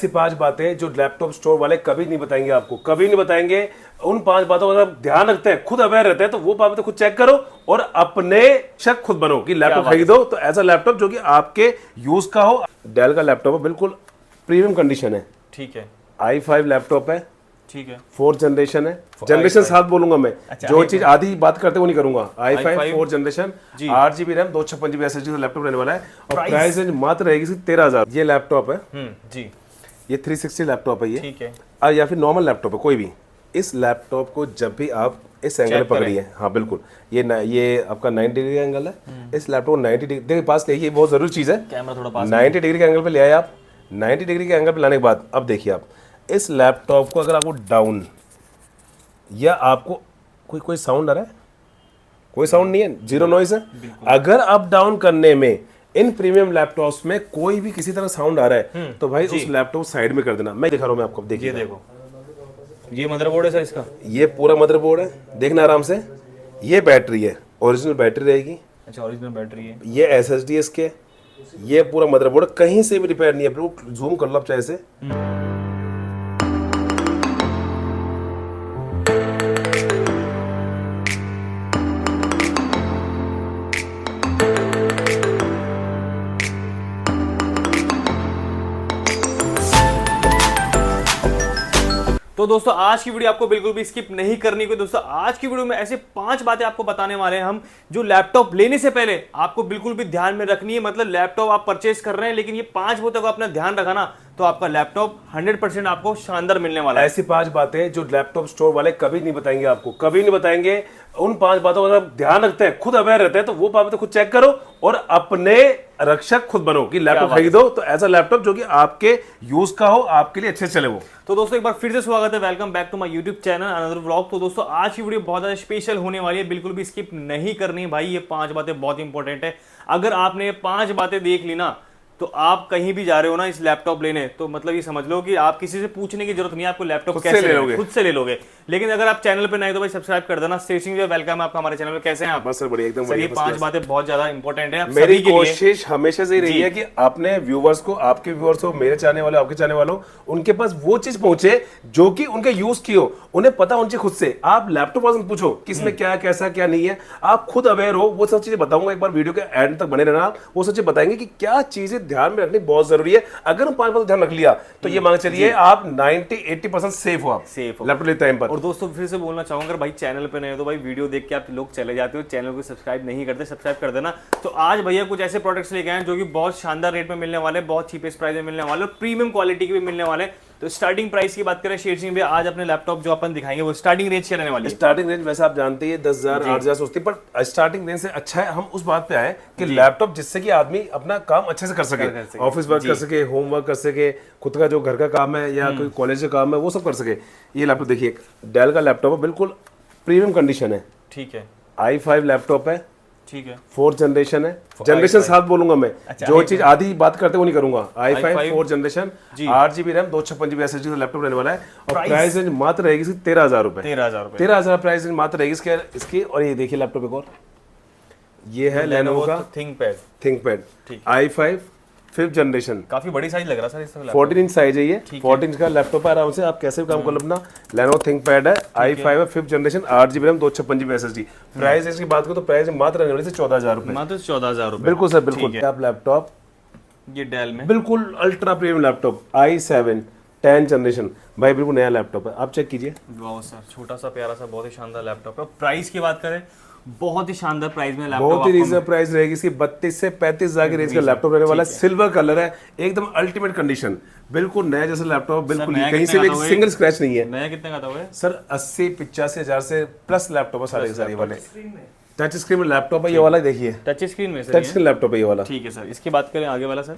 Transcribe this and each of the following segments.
ऐसी 5 बातें जो लैपटॉप स्टोर वाले कभी नहीं बताएंगे आपको, कभी नहीं बताएंगे। उन 5 बातों का अगर ध्यान रखते हैं, खुद अवेयर रहते हैं, तो वो 5 बातें खुद चेक करो और अपने शक खुद बनो कि लैपटॉप खरीदो तो ऐसा लैपटॉप जो कि आपके यूज का हो। डेल का लैपटॉप है, बिल्कुल प्रीमियम कंडीशन है। ठीक है। i5 लैपटॉप है, ठीक है। 4th जनरेशन है। जनरेशन साथ बोलूंगा मैं, अच्छा, जो चीज आधी बात करते वो नहीं करूंगा। i5 4th generation, 8GB RAM, 256GB SSD का लैपटॉप रहने वाला है और प्राइस रेंज मात्र रहेगी 13,000। ये लैपटॉप है जी, ये 360 लैपटॉप है ये, ठीक है। या फिर नॉर्मल लैपटॉप है कोई भी। इस लैपटॉप को जब भी आप इस एंगल में पकड़िए, हाँ बिल्कुल, ये आपका 90 डिग्री का एंगल है। इस लैपटॉप को 90 डिग्री देखिए पास ले, ये बहुत जरूरी चीज है। कैमरा थोड़ा पास 90 डिग्री के एंगल पे ले आए आप। 90 डिग्री के एंगल पे लाने के बाद अब देखिए आप इस लैपटॉप को अगर आपको डाउन या आपको कोई साउंड आ रहा है, कोई साउंड नहीं है, जीरो नॉइज है। अगर अप डाउन करने में इन प्रीमियम लैपटॉप्स में कोई भी किसी तरह साउंड आ रहा है तो भाई उस लैपटॉप साइड में कर देना। मैं दिखा रहा हूं मैं आपको, देखिए देखो, ये मदरबोर्ड है सर इसका, ये पूरा मदरबोर्ड है, देखना आराम से। ये बैटरी है, ओरिजिनल बैटरी रहेगी। अच्छा, ओरिजिनल बैटरी है। ये SSD है इसके। ये पूरा मदरबोर्ड कहीं से भी रिपेयर नहीं है, जूम कर लो आप चाहे से। तो दोस्तों आज की वीडियो आपको बिल्कुल भी स्किप नहीं करनी है। दोस्तों आज की वीडियो में ऐसे 5 बातें आपको बताने वाले हैं हम, जो लैपटॉप लेने से पहले आपको बिल्कुल भी ध्यान में रखनी है। मतलब लैपटॉप आप परचेस कर रहे हैं, लेकिन ये 5 बातों का अपना ध्यान रखा ना, तो आपका लैपटॉप 100% आपको शानदार मिलने वाला है। ऐसी 5 बातें जो लैपटॉप स्टोर वाले कभी नहीं बताएंगे आपको, कभी नहीं बताएंगे। उन 5 बातों का अगर ध्यान रखते हैं, खुद अवेयर रहते हैं, तो वो 5 बातें खुद चेक करो और अपने रक्षक खुद बनो कि लैपटॉप खरीदो तो ऐसा लैपटॉप जो कि आपके यूज का हो, आपके लिए अच्छे चले वो। तो दोस्तों एक बार फिर से स्वागत है, welcome back to my YouTube channel another vlog. तो दोस्तों आज की वीडियो बहुत ज्यादा स्पेशल होने वाली है, बिल्कुल भी स्किप नहीं करनी है भाई। ये 5 बातें बहुत इंपॉर्टेंट है। अगर आपने ये 5 बातें देख ली ना, तो आप कहीं भी जा रहे हो ना इस लैपटॉप लेने, तो मतलब ये समझ लो कि आप किसी से पूछने की जरूरत नहीं है, आपको लैपटॉप कैसे ले लोगे, खुद से ले लोगे। लेकिन अगर आप चैनल पे नए तो भाई सब्सक्राइब कर देना। स्टेशिंग में वेलकम है आपका हमारे चैनल पे। कैसे हैं आप? बस सर बढ़िया, एकदम सर ये 5 बातें बहुत ज्यादा इंपॉर्टेंट है। मेरी कोशिश हमेशा से रही है कि आपने व्यूवर्स को, आपके व्यूवर्स को, मेरे चाहने वाले, आपके चाहने वालों, उनके पास वो चीज पहुंचे जो कि उनके यूज की हो, उन्हें पता होनी चाहिए खुद से। आप लैपटॉप वाले पूछो कि इसमें क्या कैसा क्या नहीं है, आप खुद अवेयर हो। वो सब चीजें बताऊंगा, एक बार वीडियो के एंड तक बने रहना। वो सब चीजें बताएंगे कि क्या चीजें ध्यान में रखनी बहुत जरूरी है। अगर हम 5 बात ध्यान रख लिया तो ये मान चलिए आप 90-80% सेफ हो, आप सेफ हो लैपटॉप लेते टाइम पर। और दोस्तों फिर से बोलना चाहूंगा, भाई चैनल पे नए हो तो भाई वीडियो देख के आप लोग चले जाते हो, चैनल को सब्सक्राइब नहीं करते, सब्सक्राइब कर देना। तो आज भैया कुछ ऐसे प्रोडक्ट्स लेके आए जो कि बहुत शानदार रेट में मिलने वाले, बहुत चीपेस्ट प्राइस में मिलने वाले और प्रीमियम क्वालिटी के भी मिलने वाले। तो स्टार्टिंग प्राइस की बात करें शेर सिंह भैया, आज अपने लैपटॉप जो अपन दिखाएंगे वो स्टार्टिंग रेंज क्या रहने वाली है? स्टार्टिंग रेंज वैसे आप जानते हैं 10,000 8,000 सोचती है, पर स्टार्टिंग रेंज से अच्छा है। हम उस बात पे आए कि लैपटॉप जिससे कि आदमी अपना काम अच्छे से कर सके, ऑफिस वर्क कर सके, होम वर्क कर सके, खुद का जो घर का काम है या कोई कॉलेज का काम है वो सब कर सके। ये लैपटॉप देखिए, डेल का लैपटॉप है, बिल्कुल प्रीमियम कंडीशन है। ठीक है। i5 लैपटॉप है, ठीक है। 4th जनरेशन है। जनरेशन साथ बोलूंगा मैं, जो चीज आधी बात करते वो नहीं करूंगा। i5 4th generation, 8GB RAM, 256GB SSD का लैपटॉप रहने वाला है और प्राइस रेंज मात्र रहेगी 13,000 रुपए। 13,000 प्राइस रेंज मात्र रहेगी इसकी। और ये देखिए लैपटॉप एक और, ये है Lenovo का थिंकपैड i5 5th जनरेशन। काफी बड़ी साइज लग रहा है सर, 14 इंच साइज है ये, 14 इंच का लैपटॉप है। आराम से आप कैसे भी काम कर लो अपना। Lenovo थिंकपैड है, i5 है, 5th generation, 8GB RAM, 256GB SSD। Price इसकी बात करो तो प्राइस मात्र रहने वाली 14,000 रुपए। मात्र 14,000 रुपए। बिल्कुल सर, बिल्कुल। आप लैपटॉप ये डेल में बिल्कुल ultra premium laptop i7 10th generation, भाई बिल्कुल नया लैपटॉप है, आप चेक कीजिए। वाह सर, छोटा सा प्यारा सा बहुत ही शानदार लैपटॉप है। प्राइस की बात करें, बहुत ही शानदार प्राइस में लैपटॉप, बहुत ही रीजनेबल प्राइस रहेगी इसकी। 32 से 35,000 की रेंज का लैपटॉप रहने वाला है। सिल्वर कलर है, एकदम अल्टीमेट कंडीशन, बिल्कुल नया जैसा लैपटॉप, बिल्कुल कहीं से भी एक सिंगल स्क्रैच नहीं है। नया कितने का था सर? 80-85 हजार से प्लस लैपटॉप है सारे वाले। टच स्क्रीन लैपटॉप है ये वाला, देखिए टच स्क्रीन में टच स्क्रीन लैपटॉप है ये वाला। ठीक है सर। इसकी बात करें आगे वाला सर,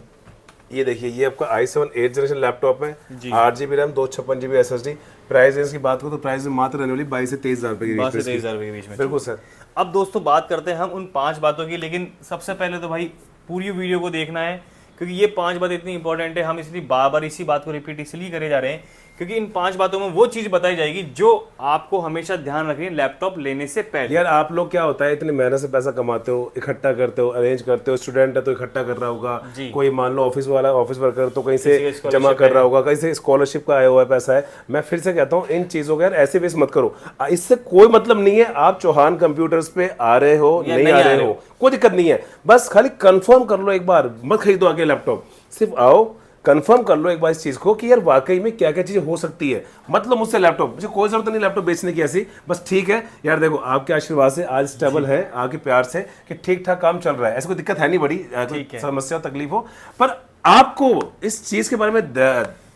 ये देखिए, ये आपका i7 8th जनरेशन लैपटॉप है, 8GB RAM, 256GB SSD। Price range की बात करो तो प्राइस मात्र रहने वाली 22 से 23,000 रुपए के बीच में। बिल्कुल सर। अब दोस्तों बात करते हैं हम उन 5 बातों की, लेकिन सबसे पहले तो भाई पूरी वीडियो को देखना है, क्योंकि ये 5 बातें इतनी इंपॉर्टेंट है, हम इसलिए बार बार इसी बात को रिपीट इसलिए करे जा रहे हैं क्योंकि इन 5 बातों में वो चीज बताई जाएगी जो आपको हमेशा ध्यान रखनी है लैपटॉप लेने से पहले। यार आप लोग क्या होता है, इतनी मेहनत से पैसा कमाते हो, इकट्ठा करते हो, अरेंज करते हो, स्टूडेंट है तो इकट्ठा कर रहा होगा, कोई मान लो ऑफिस वाला ऑफिस वर्कर तो कहीं से जमा कर रहा होगा, कहीं से स्कॉलरशिप का आया हुआ पैसा है। मैं फिर से कहता हूँ इन चीजों का यार ऐसे वेस्ट मत करो, इससे कोई मतलब नहीं है आप चौहान कंप्यूटर्स पे आ रहे हो नहीं आ रहे हो, कोई दिक्कत नहीं है। बस खाली कंफर्म कर लो एक बार, मत खरीदो आके लैपटॉप, सिर्फ आओ कंफर्म कर लो एक बार इस चीज को कि यार वाकई में क्या क्या चीजें हो सकती है। मतलब मुझसे लैपटॉप, मुझे कोई जरूरत नहीं लैपटॉप बेचने की ऐसी, बस ठीक है यार देखो आपके आशीर्वाद से आज स्टेबल है, आपके प्यार से कि ठीक ठाक काम चल रहा है, ऐसी कोई दिक्कत है नहीं बड़ी, कोई समस्या तकलीफ हो, पर आपको इस चीज के बारे में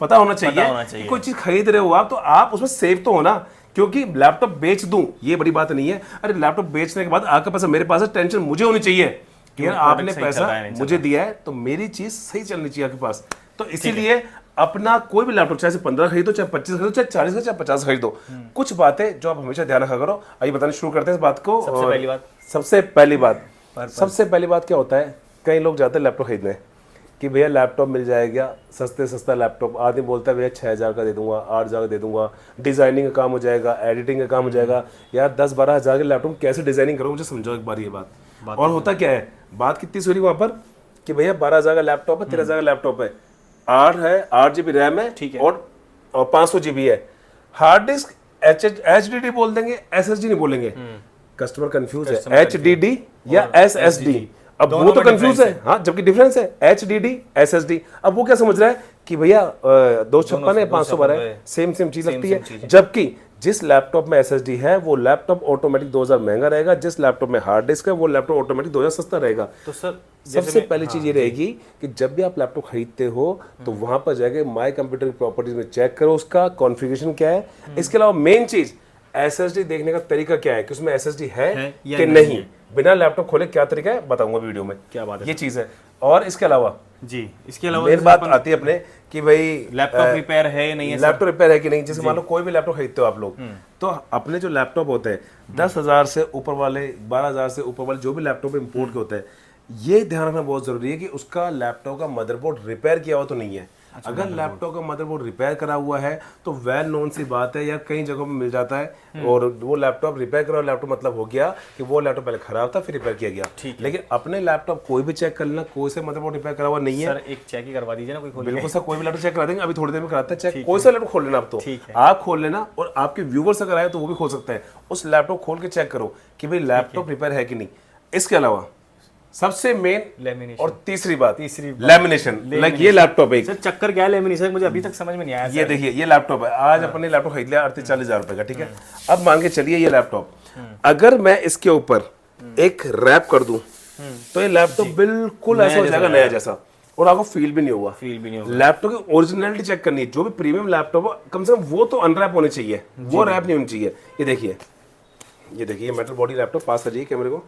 पता होना चाहिए कि कोई चीज खरीद रहे हो आप तो आप उसमें सेफ तो हो ना, क्योंकि लैपटॉप बेच दूं ये बड़ी बात नहीं है। अरे लैपटॉप बेचने के बाद आपका पैसा मेरे पास है, टेंशन मुझे होनी चाहिए कि यार आपने पैसा मुझे दिया है तो मेरी चीज सही चलनी चाहिए आपके पास। तो इसीलिए अपना कोई भी लैपटॉप चाहे 15 खरीदो, चाहे 25 खरीदो, चाहे 40 खरीदो, चाहे 50 खरीदो, कुछ बातें जो आप हमेशा ध्यान रखा करो। आइए बताना शुरू करते हैं इस बात को। सबसे पहली बात क्या होता है, कई लोग जाते हैं लैपटॉप खरीदने कि भैया लैपटॉप मिल जाएगा, सस्ता लैपटॉप। आदमी बोलता है भैया 6000 का दे दूंगा, 8000 का दे दूंगा, डिजाइनिंग का काम हो जाएगा, एडिटिंग का काम हो जाएगा। यार 10-12 हजार के लैपटॉप कैसे डिजाइनिंग करो, मुझे समझाओ एक बार ये बात। और होता क्या है, बात कितनी सही वहां पर कि भैया 12,000 का लैपटॉप है, 13,000 का लैपटॉप है, 8 GB रैम है, ठीक है, और 500 GB है। हार्ड डिस्क HDD बोल देंगे, SSD नहीं बोलेंगे। कस्टमर कंफ्यूज है HDD या SSD। अब वो तो कंफ्यूज है, हाँ, जबकि डिफरेंस है HDD SSD। अब वो क्या समझ रहा है कि भैया 256 है, 512 है, सेम चीज लगती है। जबकि जिस लैपटॉप में SSD है वो लैपटॉप ऑटोमेटिक 2000 महंगा रहेगा, जिस लैपटॉप में हार्ड डिस्क है वो लैपटॉप ऑटोमेटिक 2000 सस्ता रहेगा। तो सर सबसे पहली चीज ये रहेगी कि जब भी आप लैपटॉप खरीदते हो तो वहां पर जाके माय कंप्यूटर की प्रॉपर्टीज में चेक करो उसका कॉन्फ़िगरेशन क्या है। इसके अलावा मेन चीज SSD देखने का तरीका क्या है कि उसमें SSD है कि नहीं। बिना लैपटॉप खोले क्या तरीका है बताऊंगा वीडियो में, क्या बात है, ये चीज है। और इसके अलावा मेन बात आती है अपने कि भाई लैपटॉप रिपेयर है या नहीं है, लैपटॉप रिपेयर है कि नहीं। जैसे मान लो कोई भी लैपटॉप खरीदते हो आप लोग, तो अपने जो लैपटॉप होते हैं 10,000 से ऊपर वाले, 12,000 से ऊपर वाले जो भी लैपटॉप इंपोर्ट के होते हैं, ये ध्यान रखना बहुत जरूरी है कि उसका लैपटॉप का मदरबोर्ड रिपेयर किया हुआ तो नहीं है। अगर लैपटॉप का मदरबोर्ड रिपेयर करा हुआ है तो वेल नोन सी बात है यार, कई जगहों में मिल जाता है और वो लैपटॉप रिपेयर करा लैपटॉप मतलब हो गया कि वो लैपटॉप पहले खराब था फिर रिपेयर किया गया। लेकिन अपने लैपटॉप कोई भी चेक कर लेना, कोई से मदरबोर्ड रिपेयर करा हुआ नहीं है। सर एक चेक ही करवा दीजिए ना, कोई बिल्कुल सर, कोई भी लैपटॉप चेक करा देंगे, अभी थोड़ी देर में कराते हैं चेक। कोई सा लैपटॉप खोल लेना, आप तो आप खोल लेना और आपके व्यूवर्स अगर आए तो वो भी खोल सकते हैं। उस लैपटॉप खोल के चेक करो कि भाई लैपटॉप रिपेयर है कि नहीं। इसके अलावा सबसे मेन लेमिनेशन, और तीसरी बात लेमिनेशन। लाइक ये लैपटॉप है, चक्कर क्या है लेमिनेशन, मुझे अभी तक समझ में नहीं आया। ये देखिए ये लैपटॉप है, आज अपने लैपटॉप खरीद लिया 38-40 रुपए का, ठीक है। अब मान के चलिए ये लैपटॉप अगर मैं इसके ऊपर एक रैप कर दूं तो ये लैपटॉप बिल्कुल ऐसा हो जाएगा नया जैसा, और आपको फील भी नहीं होगा। लैपटॉप की ओरिजिनलिटी चेक करनी है। जो भी प्रीमियम लैपटॉप है कम से कम वो तो अनरैप होने चाहिए, वो रैप नहीं होनी चाहिए। ये देखिए मेटल बॉडी लैपटॉप, पास कर जाइए कैमरे को,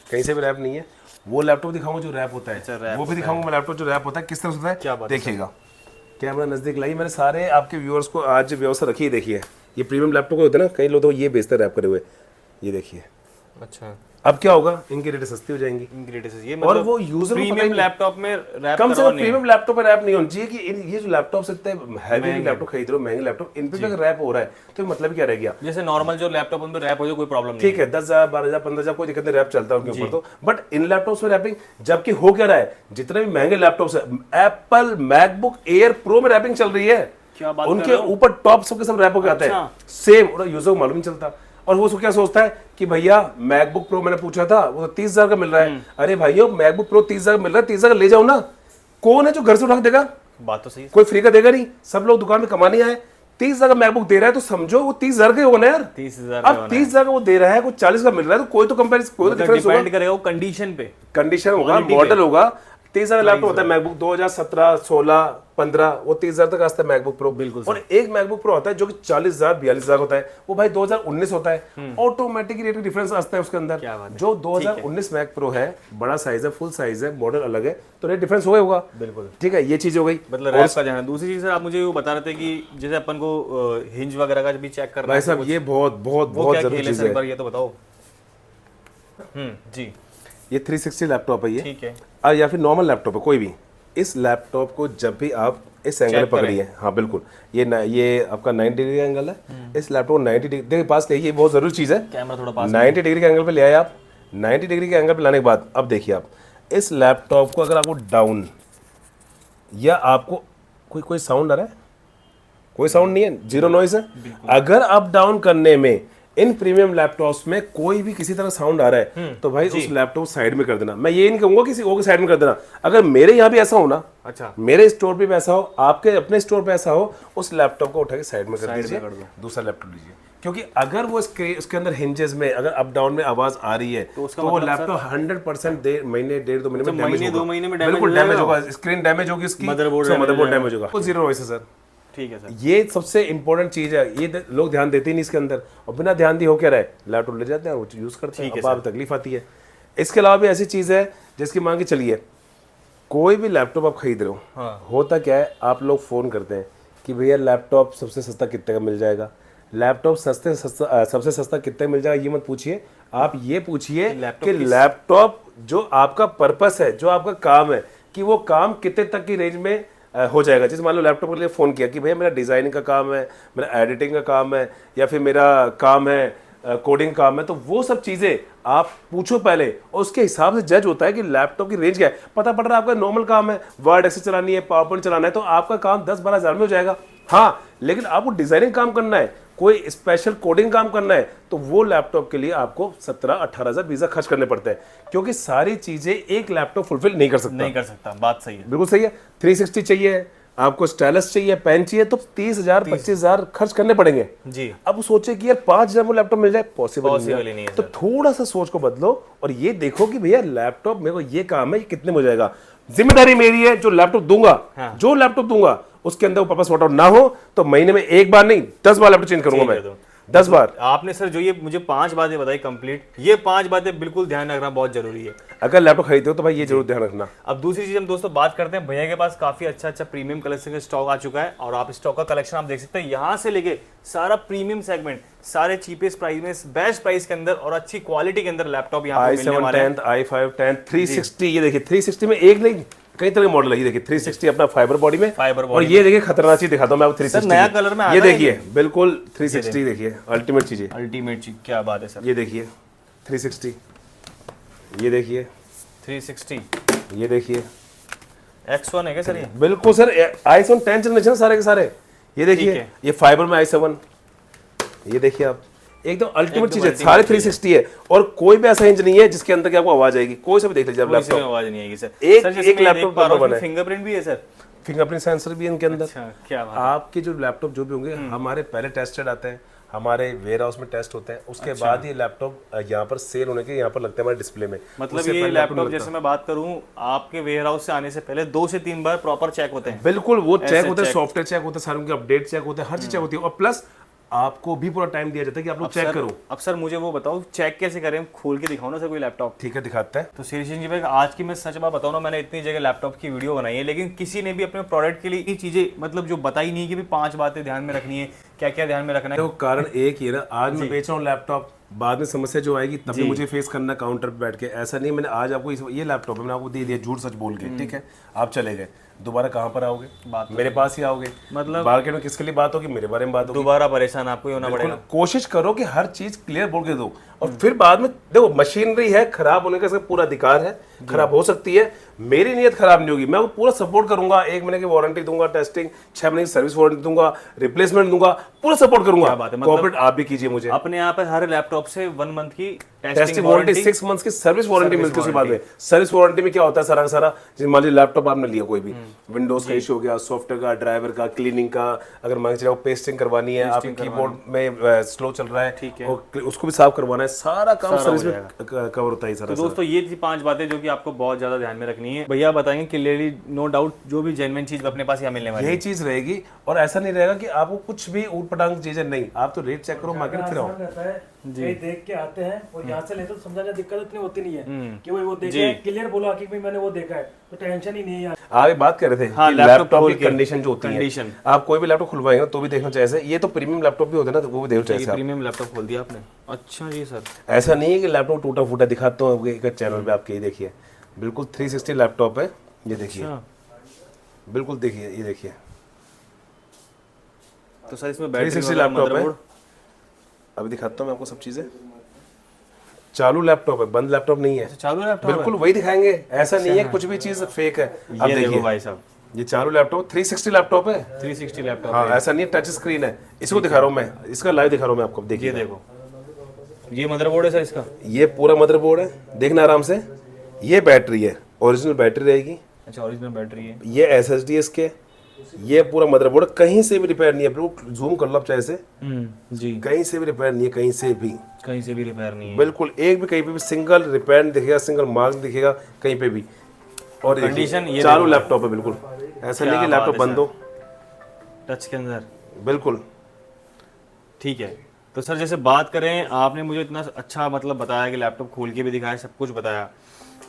कहीं से भी रैप नहीं है। वो लैपटॉप दिखाऊंगा जो रैप होता है, वो भी दिखाऊंगा मैं लैपटॉप जो रैप होता है किस तरह से होता है। देखिएगा कैमरा नजदीक लाइए, मैंने सारे आपके व्यूअर्स को आज व्यवस्था रखी है। देखिए ये प्रीमियम लैपटॉप होते हैं ना, कई लोग तो ये बेचते हैं रैप करे हुए, ये देखिए। अच्छा अब क्या होगा, इनकी रेटें सस्ती हो जाएंगी, ये मतलब और वो यूजर प्रीमियम लैपटॉप में रैप कम से कम प्रीमियम लैपटॉप पे रैप नहीं होनी चाहिए कि ये जो लैपटॉप से इतने हैवी लैपटॉप खरीद रहे हो, महंगे लैपटॉप, इन पे अगर रैप हो रहा है तो मतलब क्या रह गया। जैसे नॉर्मल जो लैपटॉप उन पे रैप हो जाए कोई प्रॉब्लम नहीं, ठीक है, 10,000 12,000 15,000 कोई दिक्कत नहीं, रैप चलता है उनके ऊपर तो। बट इन लैपटॉप्स में रैपिंग, जबकि हो क्या रहा है, जितने भी महंगे लैपटॉप्स है, एप्पल मैकबुक एयर प्रो में रैपिंग चल रही है, उनके ऊपर टॉप सबके सब रैप हो के आते हैं सेम, और यूजर को मालूम नहीं चलता। और वो क्या सोचता है कि भैया मैकबुक प्रो मैंने पूछा था वो तो 30,000 का मिल रहा है। अरे भाइयों मैकबुक प्रो 30,000 का मिल रहा है, 30,000 का ले जाओ ना। कौन है जो घर से उठा के देगा, बात तो सही है, कोई फ्री का देगा नहीं, सब लोग दुकान में कमाने आए। 30,000 का मैकबुक दे रहा है तो समझो वो 30,000 का होगा ना यार। 30,000 अब 30,000 का वो दे रहा है, कोई 40 का मिल रहा है, तो कोई तो कंपैरिजन, कोई तो डिफरेंस होगा, डिपेंड करेगा वो कंडीशन पे, कंडीशन होगा, मॉडल होगा। 30,000 लैपटॉप होता है मैकबुक 2017, 16, 15, वो 30,000 तक आता है मैकबुक प्रो। बिल्कुल। और एक मैकबुक प्रो होता है जो कि 40,000 42,000 होता है, वो भाई 2019 होता है। ऑटोमेटिक रेट डिफरेंस आता है उसके अंदर। जो 2019 मैक प्रो है, बड़ा साइज है, फुल साइज है, मॉडल अलग है, तो रेट डिफरेंस होगा। बिल्कुल ठीक है, ये चीज हो गई, मतलब रैप का जाना। दूसरी चीज आप मुझे वो बता रहे थे कि जैसे अपन को हिंज वगैरह का भी चेक करना है भाई साहब, ये बहुत बहुत बहुत जरूरी चीज है। ये तो बताओ। जी ये 360 लैपटॉप है ये, ठीक है। या फिर नॉर्मल लैपटॉप है कोई भी, इस लैपटॉप को जब भी आप इस एंगल में पकड़िए, हाँ बिल्कुल, ये आपका 90 डिग्री का एंगल है, इस लैपटॉप को 90 डिग्री देखिए पास ले, ये बहुत जरूरी चीज़ है, कैमरा थोड़ा पास 90 डिग्री के एंगल पे ले आए आप। 90 डिग्री के एंगल पे लाने के बाद अब देखिए आप इस लैपटॉप को अगर आपको डाउन या आपको कोई साउंड आ रहा है, कोई साउंड नहीं है, जीरो नॉइज है। अगर अप डाउन करने में इन प्रीमियम लैपटॉप्स में कोई भी किसी तरह साउंड आ रहा है तो भाई उस लैपटॉप साइड में कर देना। मैं ये नहीं कहूंगा किसी और के साइड में कर देना, अगर मेरे यहाँ भी ऐसा हो ना, अच्छा मेरे स्टोर पे भी ऐसा हो, आपके अपने स्टोर पे ऐसा हो, उस लैपटॉप को उठा के साइड में कर दीजिए, दूसरा लैपटॉप लीजिए। क्योंकि अगर वो उसके अंदर हिंजेस में अगर अप डाउन में आवाज आ रही है तो वो लैपटॉप 100% महीने डेढ़ 2 महीने में डैमेज होगा, बिल्कुल डैमेज होगा, स्क्रीन डैमेज होगी, उसकी मदरबोर्ड डैमेज होगा, जीरो नॉइस है सर। ठीक है सर, ये सबसे इंपॉर्टेंट चीज है, ये लोग ध्यान देते ही नहीं इसके अंदर, और बिना ध्यान दिए हो क्या रहा है, लैपटॉप ले जाते हैं वो यूज करते हैं, अब तकलीफ आती है। इसके अलावा भी ऐसी चीज है जिसकी मान के चलिए कोई भी लैपटॉप आप खरीद रहे हो, होता क्या है, आप लोग फोन करते हैं कि भैया लैपटॉप सबसे सस्ता कितने का मिल जाएगा, लैपटॉप सबसे सस्ता कितने का मिल जाएगा, ये मत पूछिए, आप ये पूछिए कि लैपटॉप जो आपका पर्पस है, जो आपका काम है, कि वो काम कितने तक की रेंज में हो जाएगा। जैसे मान लो लैपटॉप के लिए फ़ोन किया कि भैया मेरा डिज़ाइनिंग का काम है, मेरा एडिटिंग का काम है, या फिर मेरा काम है कोडिंग काम है, तो वो सब चीज़ें आप पूछो पहले, और उसके हिसाब से जज होता है कि लैपटॉप की रेंज क्या है। पता पड़ रहा है आपका नॉर्मल काम है, वर्ड एक्सेल चलानी है, पावर पॉइंट चलाना है, तो आपका काम 10-12 हज़ार में हो जाएगा। हाँ, लेकिन आपको डिज़ाइनिंग काम करना है, कोई स्पेशल कोडिंग काम करना है, तो वो लैपटॉप के लिए आपको 17-18 हज़ार 20 हज़ार खर्च करने पड़ते हैं, क्योंकि सारी चीज़ें एक लैपटॉप फुलफिल नहीं कर सकता। बात सही है, बिल्कुल सही है। 360 चाहिए आपको, स्टाइलस चाहिए, पेन चाहिए, तो 30,000 25,000 खर्च करने पड़ेंगे जी। अब सोचे कि यार 5,000 में लैपटॉप मिल जाए, पॉसिबल नहीं है। तो थोड़ा सा सोच को बदलो और ये देखो कि भैया लैपटॉप मेरे को ये काम है, ये कितने में हो जाएगा। जिम्मेदारी मेरी है, जो लैपटॉप दूंगा, जो लैपटॉप दूंगा उसके अंदर वो पर्पस वर्ट आउट ना हो तो महीने में एक बार नहीं 10 बार लैपटॉप चेंज करूंगा मैं, 10 बार। आपने सर जो ये मुझे 5 बातें बताई कंप्लीट, ये 5 बातें बिल्कुल ध्यान रखना बहुत जरूरी है अगर लैपटॉप खरीदते हो तो भाई ये जरूर ध्यान रखना। अब दूसरी चीज हम दोस्तों बात करते हैं, भैया के पास काफी अच्छा प्रीमियम कलेक्शन का स्टॉक आ चुका है, और आप स्टॉक का कलेक्शन आप देख सकते हैं, यहाँ से लेके सारा प्रीमियम सेगमेंट, सारे चीपेस्ट प्राइस में, बेस्ट प्राइस के अंदर और अच्छी क्वालिटी के अंदर लैपटॉप यहाँ पे मिलने वाले हैं। i7 10 i5 10 360, ये देखिए 360 में एक नहीं कई तरह के मॉडल है। ये देखिए 360 अपना फाइबर बॉडी में, और ये देखिए खतरनाक चीज दिखाता हूँ मैं आपको 360 नया कलर में, ये देखिए बिल्कुल 360 देखिए अल्टीमेट चीज है, अल्टीमेट चीज, क्या बात है सर। ये देखिए 360, ये देखिए 360, ये देखिए X1 है क्या सर ये? बिल्कुल सर, i7 10 जनरेशन सारे के सारे। ये देखिए ये फाइबर में i7, ये देखिए आप एकदम अल्टीमेट चीज है, सारे 360 है, और कोई भी ऐसा हिंज नहीं है जिसके अंदर की आपको आवाज आएगी, कोई सा भी देख लीजिए आप लैपटॉप, आवाज नहीं आएगी सर। एक लैपटॉप बना है, फिंगरप्रिंट भी है सर, फिंगरप्रिंट सेंसर भी है इनके अंदर। अच्छा, क्या बात है। आपके जो लैपटॉप जो भी होंगे हमारे पहले टेस्टेड आते हैं, हमारे वेयर हाउस में टेस्ट होते हैं, उसके बाद ये लैपटॉप यहाँ पर सेल होने के यहाँ पर लगते हैं हमारे डिस्प्ले में। मतलब ये लैपटॉप जैसे मैं बात करूँ, आपके वेयर हाउस से आने से पहले 2 से 3 बार प्रॉपर चेक होते हैं। बिल्कुल, वो चेक होते हैं, सॉफ्टवेयर चेक होते हैं, सारे उनके अपडेट चेक होते हैं, हर चीज चेक होती है, और प्लस आपको भी पूरा टाइम दिया जाता है कि आप लोग चेक करो। अब सर मुझे वो बताओ चेक कैसे करें, खोल के दिखाओ ना सर कोई लैपटॉप। ठीक है, दिखाता है। तो श्रीशन जी भाई, आज की मैं सच बात बताऊं ना, मैंने इतनी जगह लैपटॉप की वीडियो बनाई है, लेकिन किसी ने भी अपने प्रोडक्ट के लिए ये चीजें मतलब जो बताई नहीं कि भी 5 बातें ध्यान में रखनी है, क्या क्या ध्यान में रखना है। तो कारण एक ही है ना, आज मैं बेच रहा हूँ लैपटॉप, बाद में समस्या जो आएगी तब भी मुझे फेस करना काउंटर पे बैठ के। ऐसा नहीं मैंने आज आपको ये लैपटॉप मैंने आपको दे दिया झूठ सच बोल के, ठीक है, आप चले गए, दोबारा कहाँ पर आओगे? मेरे पास ही आओगे। मतलब मार्केट में किसके लिए बात होगी? मेरे बारे में बात होगी। दोबारा परेशान आपको ही होना पड़ेगा। कोशिश करो कि हर चीज क्लियर बोल के दो, और फिर बाद में देखो मशीनरी है, खराब होने का इसका पूरा अधिकार है, खराब हो सकती है, मेरी नीयत खराब नहीं होगी, मैं वो पूरा सपोर्ट करूंगा, 1 महीने की वारंटी दूंगा, टेस्टिंग 6 महीने की सर्विस वारंटी दूंगा, रिप्लेसमेंट दूंगा, पूरा सपोर्ट करूंगा। कोऑपरेट आप भी कीजिए मुझे। अपने यहाँ पे हर लैपटॉप से 1 मंथ की टेस्टिंग वारंटी, 6 मंथ्स की सर्विस वारंटी मिलती है। उसके बाद में सर्विस वारंटी में क्या होता है, सारा सारा जैसे मान लीजिए लैपटॉप आपने लिया कोई भी, विंडोज का इशू हो गया, सॉफ्टवेयर का, ड्राइवर का, क्लीनिंग का, अगर मान लीजिए पेस्टिंग करवानी है, आपके कीबोर्ड में स्लो चल रहा है, उसको भी साफ करवाना है, सारा काम सर्विस में कवर होता है सारा। तो दोस्तों ये थी 5 बातें जो कि आपको बहुत ज्यादा ध्यान में रखनी है। भैया बताएंगे क्लियरली, नो डाउट, जो भी जेन्युइन चीज अपने पास यहाँ मिलने वाली है, यही चीज रहेगी, और ऐसा नहीं रहेगा कि आपको कुछ भी ऊट पटांग चीजें नहीं, आप तो रेट चेक करो, मार्केट फिर आओ जी, देख के आते हैं और यहाँ से लेते तो समझाने दिक्कत इतनी होती नहीं है कि वो देखे क्लियर बोला कि भाई मैंने वो देखा है, तो टेंशन ही नहीं है। आप एक बात कर रहे थे, हाँ, लैपटॉप की कंडीशन जो होती है, आप कोई भी लैपटॉप खुलवाएंगे तो भी देखना चाहिए। ये तो प्रीमियम लैपटॉप भी होता है ना, तो वो भी देखना चाहिए। प्रीमियम लैपटॉप खोल दिया आपने? अच्छा जी सर, ऐसा नहीं है कि लैपटॉप टूटा फूटा दिखाता हूँ चैनल पे आपके, देखिए बिल्कुल 360 लैपटॉप है, ये देखिए। अच्छा। बिल्कुल देखिए, ये देखिए तो सर इसमें बैटरी 360 वगैरह, लैपटॉप है। मदरबोर्ड, अभी दिखाता हूँ मैं आपको सब चीजें। चालू लैपटॉप है, बंद लैपटॉप नहीं है। चालू लैपटॉप बिल्कुल वही दिखाएंगे, ऐसा नहीं है कुछ भी चीज फेक है। अब ये देखो देखिए भाई साहब, ये चालू लैपटॉप 360 लैपटॉप है। 360 लैपटॉप हाँ है। ऐसा नहीं है, टच स्क्रीन है। इसको दिखा रहा हूँ मैं, इसका लाइव दिखा रहा हूँ मैं आपको। ये देखिए देखो, ये मदरबोर्ड है सर इसका। ये पूरा मदरबोर्ड है, देखना आराम से। ये बैटरी है, ओरिजिनल बैटरी रहेगी। अच्छा, ओरिजिनल बैटरी है। ये SSD है इसके। ये पूरा मदरबोर्ड कहीं से भी रिपेयर नहीं है। बिल्कुल जूम कर लो आप चाहे से, जी, कहीं से भी रिपेयर नहीं है, कहीं से भी। कहीं से भी रिपेयर नहीं है। बिल्कुल एक भी कहीं पे भी सिंगल रिपेयर नहीं दिखेगा, सिंगल मार्क नहीं दिखेगा कहीं पे भी। और ये कंडीशन देखिए, ये चालू देखो। लैपटॉप है बिल्कुल, ऐसा नहीं कि बात लैपटॉप है बंद सर। हो। टच के अंदर, बिल्कुल ठीक है। तो सर जैसे बात करें, आपने मुझे इतना अच्छा मतलब बताया कि लैपटॉप खोल के भी दिखाया, सब कुछ बताया,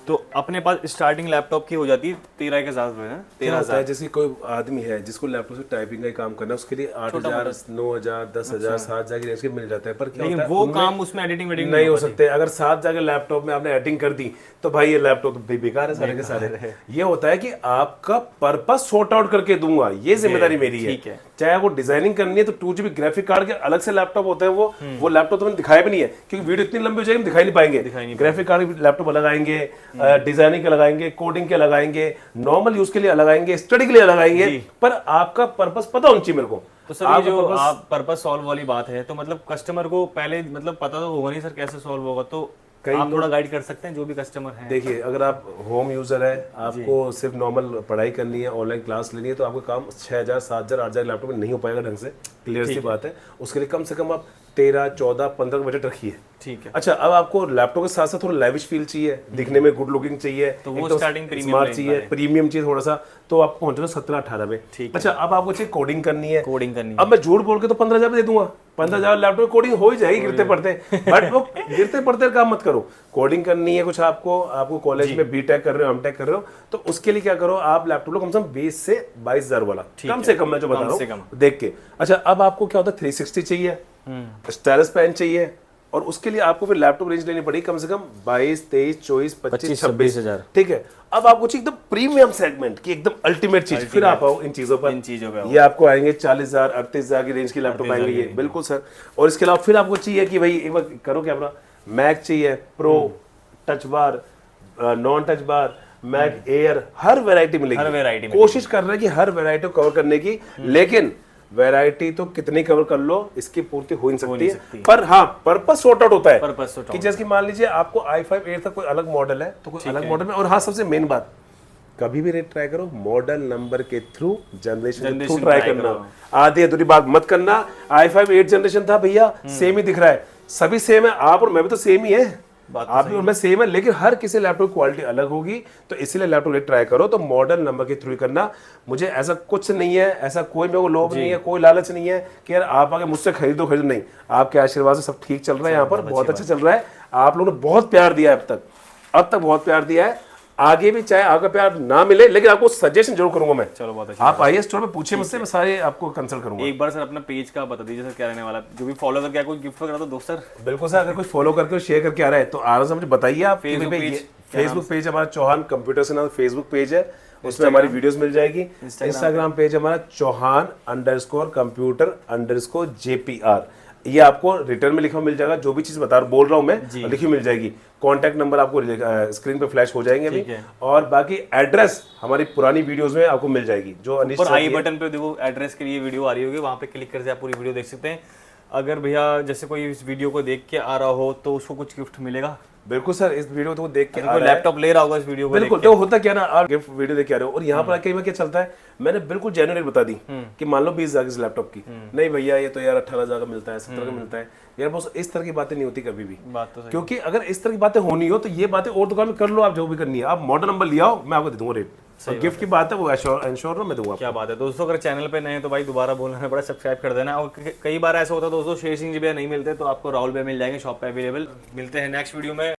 तो अपने पास स्टार्टिंग लैपटॉप की हो जाती है 13 के साथ में, क्या होता है, जैसे कोई आदमी है जिसको लैपटॉप से टाइपिंग का ही काम करना है, उसके लिए 8,000 9,000 10,000 7,000 की रेंज के मिल जाते हैं। पर क्या लेकिन होता है, वो उनमें काम उसमें एडिटिंग वेडिटिंग नहीं हो सकते। अगर 7 जगह लैपटॉप में आपने एडिटिंग कर दी तो भाई ये लैपटॉप तो बेकार है सारे के सारे। ये होता है कि आपका पर्पस सॉर्ट आउट करके दूंगा, ये जिम्मेदारी मेरी है। ठीक है। चाहे वो डिजाइनिंग करनी है तो 2GB ग्राफिक कार्ड के अलग से लैपटॉप होते हैं, वो लैपटॉप तो मैंने दिखाया भी नहीं है क्योंकि वीडियो इतनी लंबी हो जाएगी दिखाई नहीं पाएंगे। ग्राफिक कार्ड के लैपटॉप अलग आएंगे, डिजाइनिंग के लगाएंगे, कोडिंग के लगाएंगे, नॉर्मल यूज के लिए अलग आएंगे, स्टडी के लिए अलग आएंगे। पर आपका पर्पस पता होना चाहिए मेरे को। तो सर ये जो आप पर्पस सॉल्व वाली बात है, तो मतलब कस्टमर को पहले मतलब पता तो होगा नहीं सर कैसे सॉल्व होगा, तो आप थोड़ा गाइड कर सकते हैं जो भी कस्टमर है। देखिए अगर आप होम यूजर है, आपको सिर्फ नॉर्मल पढ़ाई करनी है, ऑनलाइन क्लास लेनी है, तो आपका काम 6,000 7,000 8,000 लैपटॉप में नहीं हो पाएगा ढंग से, क्लियर सी बात है। उसके लिए कम से कम आप 13 14 15 का बजट रखिए। ठीक है। अच्छा, अब आपको लैपटॉप के साथ साथ थोड़ा लेविश फील चाहिए, दिखने में गुड लुकिंग चाहिए, तो वो स्टार्टिंग प्रीमियम स्मार्ट चाहिए, प्रीमियम चाहिए थोड़ा सा, तो आप पहुंचोगे 17-18 में। अच्छा, अब आपको चाहिए कोडिंग करनी है, कोडिंग करनी है। अब मैं झूठ बोल के तो 15,000 दे दूंगा। 15,000 लैपटॉप में कोडिंग हो ही जाएगी गिरते पड़ते, बट वो गिरते पड़ते काम मत करो। कोडिंग करनी है कुछ आपको कॉलेज में बीटेक कर रहे हो, एमटेक कर रहे हो, तो उसके लिए क्या करो, आप लैपटॉप लो कम से कम 20 से 22,000 वाला, कम से कम मैं जो बता रहा हूँ देख के। अच्छा, अब आपको क्या होता है, 360 चाहिए, स्टाइलस पेन चाहिए, और उसके लिए आपको फिर लैपटॉप रेंज लेनी पड़ेगी कम से कम 22 23 24 25 26 हजार। ठीक है। अब आपको चाहिए एकदम प्रीमियम सेगमेंट की एकदम अल्टीमेट चीज, फिर आप आओ इन चीजों पर। ये आपको आएंगे 40,000 38,000 की रेंज की लैपटॉप आएंगे ये, बिल्कुल सर। और इसके अलावा फिर आपको चाहिए कि भाई एक बार करो क्या, अपना मैक चाहिए Pro, touch bar, non touch bar, Mac Air, हर वैरायटी मिलेगी। कोशिश कर रहे हैं कि हर वैरायटी को कवर करने की, लेकिन वैरायटी तो कितनी कवर कर लो इसकी पूर्ति हो नहीं सकती है। पर हाँ, पर्पस सॉर्ट आउट होता है कि जैसे कि मान लीजिए आपको i5 8 तक कोई अलग मॉडल है तो कोई अलग मॉडल में। और हाँ, सबसे मेन बात, कभी भी रेट ट्राई करो मॉडल नंबर के थ्रू, जनरेशन के थ्रू ट्राई करना। आधी अधूरी बात मत करना। i5 8 जनरेशन था भैया, सेम ही दिख रहा है, सभी सेम है, आप और मैं भी तो सेम ही है, आप भी और मैं सेम है, लेकिन हर किसी लैपटॉप की क्वालिटी अलग होगी। तो इसीलिए लैपटॉप ले ट्राई करो तो मॉडल नंबर के थ्रू करना। मुझे ऐसा कुछ नहीं है, ऐसा कोई मेरे को लोभ नहीं है, कोई लालच नहीं है कि यार आप आगे मुझसे खरीदो नहीं। आपके आशीर्वाद से सब ठीक चल रहा है, यहाँ पर बहुत अच्छा चल रहा है। आप लोगों ने बहुत प्यार दिया है अब तक बहुत प्यार दिया है। आगे भी चाहे आपका प्यार ना मिले, लेकिन आपको सजेशन जरूर करूंगा मैं। चलो बहुत अच्छा। आप आइए स्टोर पे पूछिए मुझसे, मैं सारे आपको कंसल्ट करूंगा। एक बार सर अपना पेज का बता दीजिए सर, क्या रहने वाला, जो भी फॉलो करके कोई गिफ्ट वगैरह तो दो सर। बिल्कुल सर, अगर कुछ फॉलो करके शेयर करके आ रहा है तो आराम से मुझे बताइए आप। फेसबुक पेज हमारा चौहान कंप्यूटर से नाम फेसबुक पेज है, उसमें हमारी वीडियोस मिल जाएगी। इंस्टाग्राम पेज हमारा चौहान_कंप्यूटर_JPR, ये आपको रिटर्न में लिखा मिल जाएगा। जो भी चीज बोल रहा हूँ मैं, लिखी मिल जाएगी। कॉन्टैक्ट नंबर आपको स्क्रीन पे फ्लैश हो जाएंगे अभी, और बाकी एड्रेस हमारी पुरानी वीडियोस में आपको मिल जाएगी। जो ऊपर आई बटन पे देखो एड्रेस के लिए वीडियो आ रही होगी, वहां पे क्लिक करके आप पूरी वीडियो देख सकते हैं। अगर भैया जैसे कोई इस वीडियो को देख के आ रहा हो तो उसको कुछ गिफ्ट मिलेगा? बिल्कुल सर, इस वीडियो को देख के कोई लैपटॉप ले रहा होगा इस वीडियो को, बिल्कुल। तो होता क्या ना, आप गिफ्ट वीडियो देख के आ रहे हो और यहाँ पर कई बार क्या चलता है, मैंने बिल्कुल जेन्युइन रेट बता दी कि मान लो 20,000 की लैपटॉप की, नहीं भैया ये तो यार 18,000 का मिलता है, 17 का मिलता है यार। बस इस तरह की बातें नहीं होती कभी भी, बात तो क्योंकि अगर इस तरह की बातें होनी हो तो ये बातें और दुकान में कर लो, आप जो भी करनी है। आप मॉडल नंबर ले आओ, मैं आपको दे दूंगा रेट। गिफ्ट की बात है वो इंश्योर मैं दूंगा। क्या बात है दोस्तों, अगर चैनल पे नए हैं तो भाई दोबारा बोलना पड़ा, सब्सक्राइब कर देना। और कई बार ऐसा होता है दोस्तों, शेर सिंह जी भैया नहीं मिलते तो आपको राहुल भैया मिल जाएंगे, शॉप पे अवेलेबल। मिलते हैं नेक्स्ट वीडियो में।